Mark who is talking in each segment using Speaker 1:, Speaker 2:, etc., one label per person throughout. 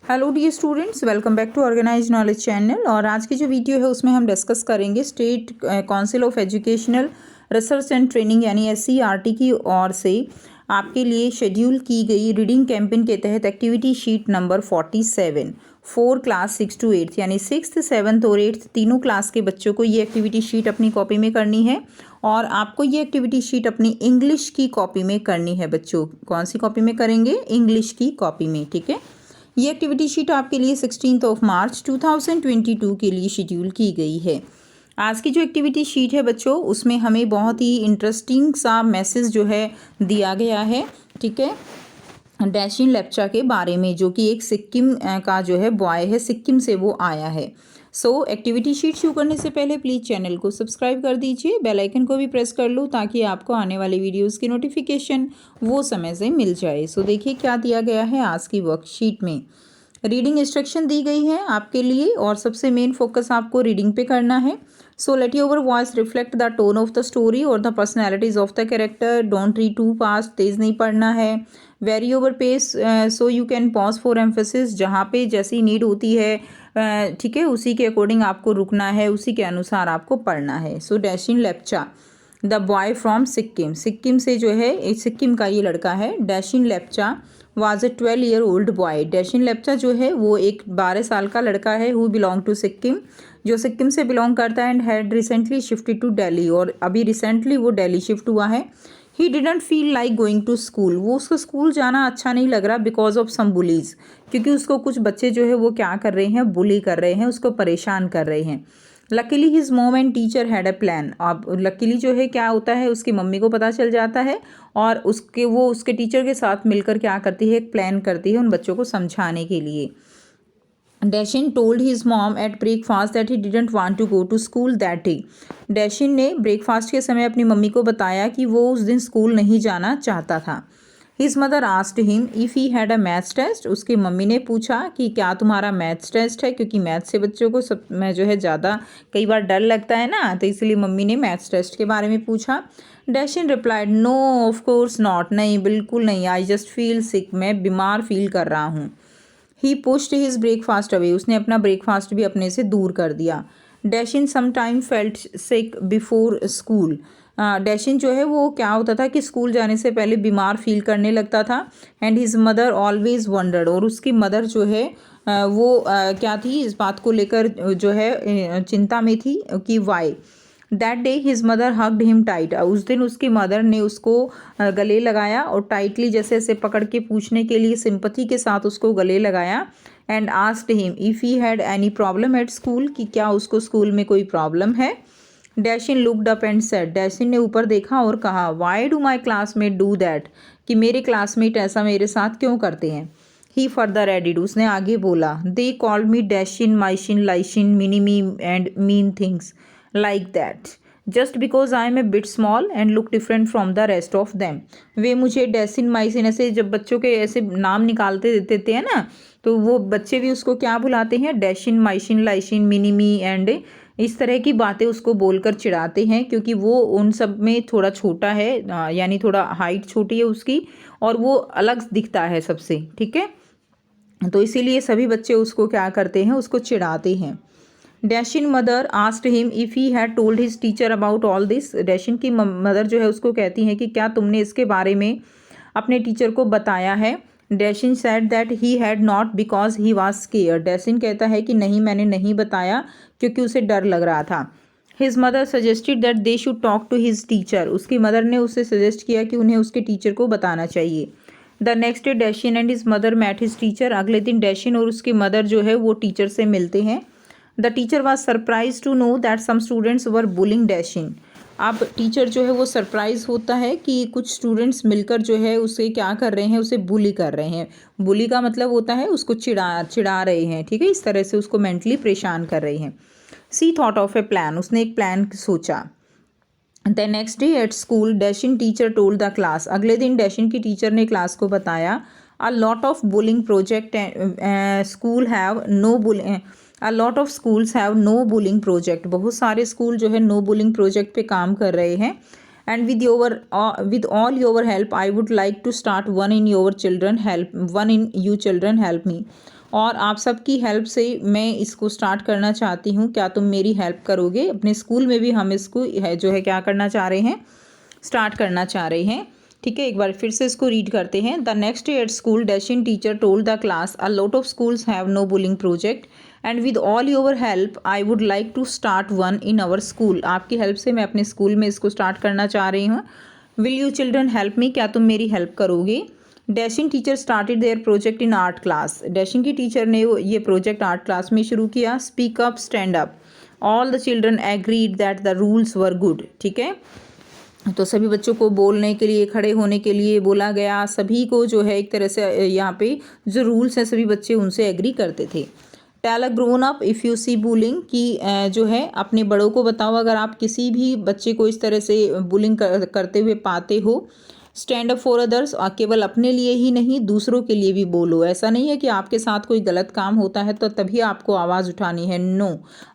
Speaker 1: Hello dear students, welcome back to organise knowledge channel. और आज की जो वीडियो है उसमें हम डिस्कस करेंगे state council of educational research and training यानी SCERT की ओर से आपके लिए शेड्यूल की गई रीडिंग कैंपेन के तहत activity sheet number 47 4 class 6 to 8 यानी 6th 7th और 8th तीनों क्लास के बच्चों को ये एक्टिविटी शीट अपनी कॉपी में करनी है। और आपको ये एक्टिविटी शीट अपनी इंग्लिश की कॉपी में करनी है। बच्चों कौन सी कॉपी में करेंगे? इंग्लिश की कॉपी में। ठीक है, ये एक्टिविटी शीट आपके लिए 16 मार्च 2022 के लिए शेड्यूल की गई है। आज की जो एक्टिविटी शीट है बच्चों, उसमें हमें बहुत ही इंटरेस्टिंग सा मैसेज जो है दिया गया है। ठीक है, डैशिन लेप्चा के बारे में, जो कि एक सिक्किम का जो है बॉय है, सिक्किम से वो आया है। एक्टिविटी शीट शुरू करने से पहले प्लीज़ चैनल को सब्सक्राइब कर दीजिए, बेल आइकन को भी प्रेस कर लो ताकि आपको आने वाली वीडियोस की नोटिफिकेशन वो समय से मिल जाए। देखिए क्या दिया गया है आज की वर्कशीट में। रीडिंग इंस्ट्रक्शन दी गई है आपके लिए और सबसे मेन फोकस आपको रीडिंग पे करना है। Let your voice reflect the tone of the story और the personalities of the character. Don't read too fast, तेज़ नहीं पढ़ना है। Very over pace so you can pause for emphasis, जहाँ पे जैसी नीड होती है ठीक है उसी के अकॉर्डिंग आपको रुकना है, उसी के अनुसार आपको पढ़ना है। Dashin Lepcha the boy from Sikkim, Sikkim से जो है सिक्किम का ये लड़का है। Dashin Lepcha was a 12-year-old boy. Dashin Lepcha जो है वो एक 12 साल का लड़का है। हु बिलोंग टू सिक्किम, जो सिक्किम से बिलोंग करता है। And had recently shifted to Delhi, और अभी रिसेंटली वो दिल्ली शिफ्ट हुआ है। He didn't feel like going to school, वो उसको स्कूल जाना अच्छा नहीं लग रहा बिकॉज ऑफ सम बुलीज, क्योंकि उसको कुछ बच्चे जो है वो क्या कर रहे हैं, बुली कर रहे हैं, उसको परेशान कर रहे हैं। Luckily his mom and teacher had a plan. अब लकीली जो है क्या होता है, उसकी मम्मी को पता चल जाता है और उसके टीचर के साथ मिलकर क्या करती है, एक प्लान करती है उन बच्चों को समझाने के लिए। Dashin told his mom at breakfast that he didn't want to go to school that day. Dashin ने ब्रेकफास्ट के समय अपनी मम्मी को बताया कि वो उस दिन स्कूल नहीं जाना चाहता था। His mother asked him if he had a maths test. उसकी मम्मी ने पूछा कि क्या तुम्हारा मैथ्स टेस्ट है, क्योंकि मैथ्स से बच्चों को सब में जो है ज़्यादा कई बार डर लगता है ना, तो इसलिए मम्मी ने मैथ्स टेस्ट के बारे में पूछा। Dashin replied no of course not, नहीं बिल्कुल नहीं, आई जस्ट फील सिक, मैं बीमार फील कर रहा हूँ। ही पुश्ड हिज ब्रेकफास्ट अवे, उसने अपना ब्रेकफास्ट भी अपने से दूर कर दिया। डैशिन समटाइम फेल्ट सिक बिफोर स्कूल। डैशिन जो है वो क्या होता था कि स्कूल जाने से पहले बीमार फील करने लगता था। And his mother always wandered, और उसकी मदर जो है वो क्या थी, इस बात को लेकर जो है चिंता में थी कि why. That day his mother hugged him tight, उस दिन उसकी मदर ने उसको गले लगाया और टाइटली जैसे ऐसे पकड़ के पूछने के लिए सिंपथी के साथ उसको गले लगाया। And asked him if he had any problem at school, कि क्या उसको स्कूल में कोई प्रॉब्लम है। डैशिन लुक्ड अप एंड सेड, डैशिन ने ऊपर देखा और कहा why do my classmate do that, कि मेरे क्लासमेट ऐसा मेरे साथ क्यों करते हैं। ही फर्दर एडिड, उसने आगे बोला they called me Dashin Maishin Laishin mini me and mean things like that just because I am a bit small and look different from the rest of them. वे मुझे डैशिन माइसिन ऐसे जब बच्चों के ऐसे नाम निकालते देते हैं ना, तो वो बच्चे भी उसको क्या बुलाते हैं, डैशिन माइशिन लाइशिन मिनीमी एंड इस तरह की बातें उसको बोलकर चिढ़ाते हैं, क्योंकि वो उन सब में थोड़ा छोटा है, यानी थोड़ा हाइट छोटी है उसकी और वो अलग दिखता है सबसे। ठीक है, तो इसीलिए सभी बच्चे उसको क्या करते हैं, उसको चिढ़ाते हैं। Dashin mother asked him if he had told his teacher about all this. Dashin की मदर जो है उसको कहती हैं कि क्या तुमने इसके बारे में अपने टीचर को बताया है। Dashin said that he had not because he was scared. Dashin कहता है कि नहीं, मैंने नहीं बताया क्योंकि उसे डर लग रहा था। His mother suggested that they should talk to his teacher. उसकी मदर ने उसे सजेस्ट किया कि उन्हें उसके टीचर को बताना चाहिए। The next day Dashin and his mother met his teacher. अगले दिन डैशिन और उसकी मदर जो है वो टीचर से मिलते हैं। The teacher was surprise to know that some students were bullying Dashin. अब टीचर जो है वो सरप्राइज होता है कि कुछ स्टूडेंट्स मिलकर जो है उसे क्या कर रहे हैं, उसे बुली कर रहे हैं। बुली का मतलब होता है उसको चिढ़ा रहे हैं। ठीक है, इस तरह से उसको मेंटली परेशान कर रहे हैं। She thought of a plan, उसने एक प्लान सोचा। The next day at school Dashin teacher told the class. अगले दिन डैशिन की टीचर ने क्लास को बताया a lot of bullying project school have no bullying, a lot of schools have no bullying project. बहुत सारे स्कूल जो है नो बुलिंग प्रोजेक्ट पे काम कर रहे हैं। And with all your help I would like to start one in you children help me। और आप सबकी हेल्प से मैं इसको स्टार्ट करना चाहती हूँ, क्या तुम मेरी हेल्प करोगे। अपने स्कूल में भी हम इसको जो है क्या करना चाह रहे हैं, स्टार्ट करना चाह रहे हैं। ठीक है, एक बार फिर से इसको रीड करते हैं। The next day at school dashing teacher told the class a lot of schools have no bullying project and with all your help I would like to start one in our school. आपकी help से मैं अपने school में इसको start करना चाह रही हूँ। Will you children help me, क्या तुम मेरी हेल्प करोगे। Dashing teacher started there project in art class. Dashing की टीचर ने ये प्रोजेक्ट आर्ट क्लास में शुरू किया। Speak up stand up, all the children agreed that the rules were good. ठीक है, तो सभी बच्चों को बोलने के लिए, खड़े होने के लिए बोला गया। सभी को जो है एक तरह से यहाँ पे जो रूल्स हैं सभी बच्चे उनसे एग्री करते थे। Tell a grown up if you see bullying, कि जो है अपने बड़ों को बताओ अगर आप किसी भी बच्चे को इस तरह से बुलिंग करते हुए पाते हो। स्टैंड अप फॉर अदर्स, केवल अपने लिए ही नहीं दूसरों के लिए भी बोलो। ऐसा नहीं है कि आपके साथ कोई गलत काम होता है तो तभी आपको आवाज़ उठानी है, नो।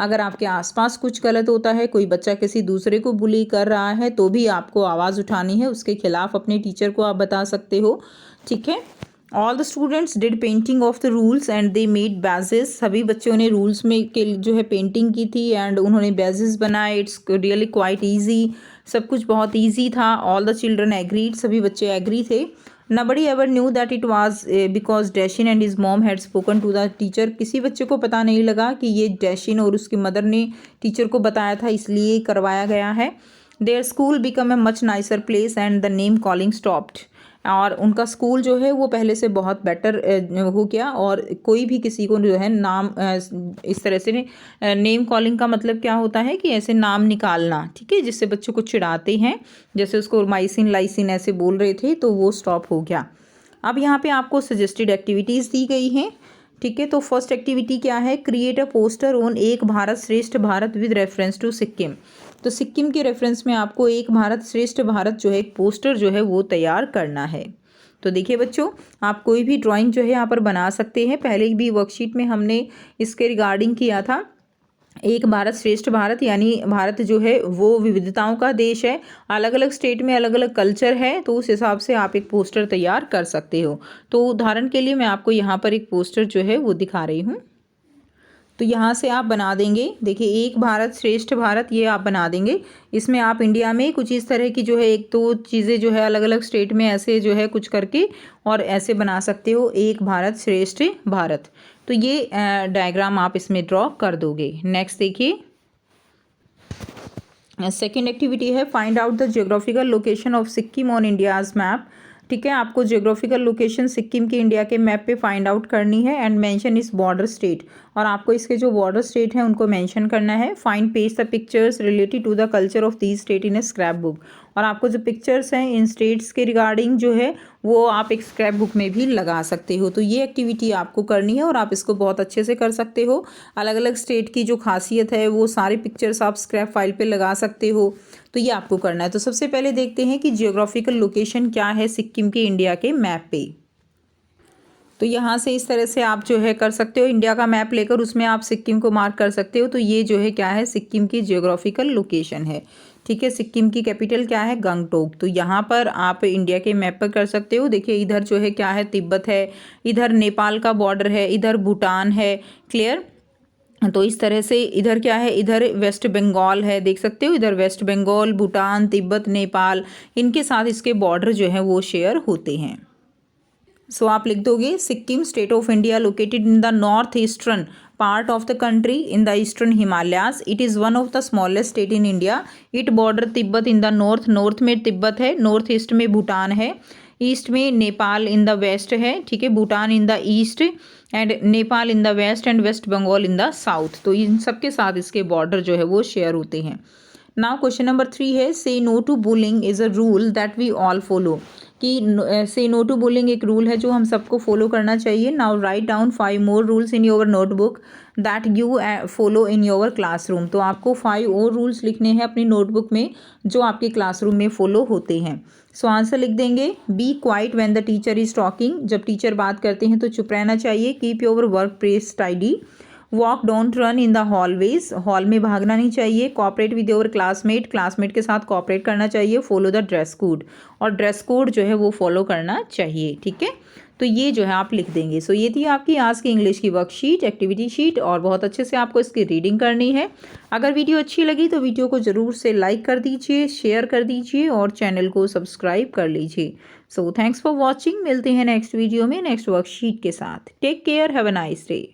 Speaker 1: अगर आपके आसपास कुछ गलत होता है, कोई बच्चा किसी दूसरे को बुली कर रहा है तो भी आपको आवाज़ उठानी है, उसके खिलाफ अपने टीचर को आप बता सकते हो। ठीक है, all the students did painting of the rules and they made badges. सभी बच्चों ने रूल्स में के जो है पेंटिंग की थी एंड उन्होंने बैजेस बनाए। इट्स रियली क्वाइट ईजी, सब कुछ बहुत ईजी था। ऑल द चिल्ड्रन एग्रीड, सभी बच्चे एग्री थे। Nobody ever knew that it was because Dashin and his mom had spoken to the teacher. किसी बच्चे को पता नहीं लगा कि ये डैशिन और उसकी मदर ने टीचर को बताया था, इसलिए करवाया गया है। Their school become a much nicer place and the name calling stopped. और उनका स्कूल जो है वो पहले से बहुत बेटर हो गया और कोई भी किसी को जो है नाम इस तरह से नेम कॉलिंग का मतलब क्या होता है कि ऐसे नाम निकालना, ठीक है, जिससे बच्चों को चिढ़ाते हैं, जैसे उसको माइसिन लाइसिन ऐसे बोल रहे थे, तो वो स्टॉप हो गया। अब यहाँ पे आपको सजेस्टेड एक्टिविटीज़ दी गई हैं। ठीक है, तो फर्स्ट एक्टिविटी क्या है, create a poster on Ek Bharat Shreshtha Bharat with reference to Sikkim. तो सिक्किम के रेफरेंस में आपको एक भारत श्रेष्ठ भारत जो है एक पोस्टर जो है वो तैयार करना है। तो देखिए बच्चों, आप कोई भी ड्राइंग जो है यहाँ पर बना सकते हैं। पहले भी वर्कशीट में हमने इसके रिगार्डिंग किया था। एक भारत श्रेष्ठ भारत यानी भारत जो है वो विविधताओं का देश है, अलग अलग स्टेट में अलग अलग कल्चर है, तो उस हिसाब से आप एक पोस्टर तैयार कर सकते हो। तो उदाहरण के लिए मैं आपको यहाँ पर एक पोस्टर जो है वो दिखा रही हूँ। तो यहाँ से आप बना देंगे, देखिए एक भारत श्रेष्ठ भारत ये आप बना देंगे। इसमें आप इंडिया में कुछ इस तरह की जो है एक दो चीज़ें जो है अलग अलग स्टेट में ऐसे जो है कुछ करके और ऐसे बना सकते हो, एक भारत श्रेष्ठ भारत। तो ये डायग्राम आप इसमें ड्रॉ कर दोगे। नेक्स्ट देखिए, सेकेंड एक्टिविटी है find out the geographical location of Sikkim on India's map. ठीक है, आपको जियोग्राफिकल लोकेशन सिक्किम की इंडिया के मैप पे फाइंड आउट करनी है एंड मेंशन इस बॉर्डर स्टेट, और आपको इसके जो बॉर्डर स्टेट हैं उनको मेंशन करना है। Find paste the pictures related to the culture of these state in a scrap book, और आपको जो पिक्चर्स हैं इन स्टेट्स के रिगार्डिंग जो है वो आप एक स्क्रैप बुक में भी लगा सकते हो। तो ये एक्टिविटी आपको करनी है और आप इसको बहुत अच्छे से कर सकते हो। अलग अलग स्टेट की जो खासियत है वो सारे पिक्चर्स आप स्क्रैप फाइल पे लगा सकते हो। तो ये आपको करना है। तो सबसे पहले देखते हैं कि जियोग्राफिकल लोकेशन क्या है सिक्किम के इंडिया के मैप पे। तो यहाँ से इस तरह से आप जो है कर सकते हो, इंडिया का मैप लेकर उसमें आप सिक्किम को मार्क कर सकते हो। तो ये जो है क्या है, सिक्किम की जियोग्राफिकल लोकेशन है। ठीक है, सिक्किम की कैपिटल क्या है, गंगटोक। तो यहाँ पर आप इंडिया के मैप पर कर सकते हो। देखिए इधर जो है क्या है, तिब्बत है, इधर नेपाल का बॉर्डर है, इधर भूटान है। क्लियर, तो इस तरह से इधर क्या है, इधर वेस्ट बंगाल है, देख सकते हो, इधर वेस्ट बंगाल, भूटान, तिब्बत, नेपाल, इनके साथ इसके बॉर्डर जो है वो शेयर होते हैं। सो आप लिख दोगे Sikkim state of India located in the north eastern part of the country in the eastern Himalayas. It is one of the smallest state in India. It border Tibet in the north, north में तिब्बत है, north east में भूटान है, east में Nepal in the waste है। ठीक है, Bhutan in the east and Nepal in the west and West Bengal in the south. तो इन सब के साथ इसके बॉर्डर जो है वो शेयर होते हैं। नाउ क्वेश्चन नंबर 3 है say no to bullying is a rule that we all follow. कि से नो टू बुलिंग एक रूल है जो हम सबको फॉलो करना चाहिए। Now write down 5 more rules in your notebook that you follow in your classroom. तो आपको 5 और रूल्स लिखने हैं अपनी नोटबुक में जो आपके क्लासरूम में फॉलो होते हैं। सो आंसर लिख देंगे, be quiet when the teacher is talking. जब टीचर बात करते हैं तो चुप रहना चाहिए। Keep your work place tidy. Walk don't run in the hallways, hall में भागना नहीं चाहिए। Cooperate with your classmate, classmate के साथ कॉपरेट करना चाहिए। फॉलो द ड्रेस कोड, और ड्रेस कोड जो है वो फॉलो करना चाहिए। ठीक है, तो ये जो है आप लिख देंगे। सो ये थी आपकी आज की इंग्लिश की वर्कशीट, एक्टिविटी शीट, और बहुत अच्छे से आपको इसकी रीडिंग करनी है। अगर वीडियो अच्छी लगी तो वीडियो को ज़रूर से लाइक कर दीजिए, शेयर कर दीजिए और चैनल को सब्सक्राइब कर लीजिए। So thanks for watching. मिलते हैं नेक्स्ट वीडियो में नेक्स्ट वर्कशीट के साथ। Take care, have a nice day.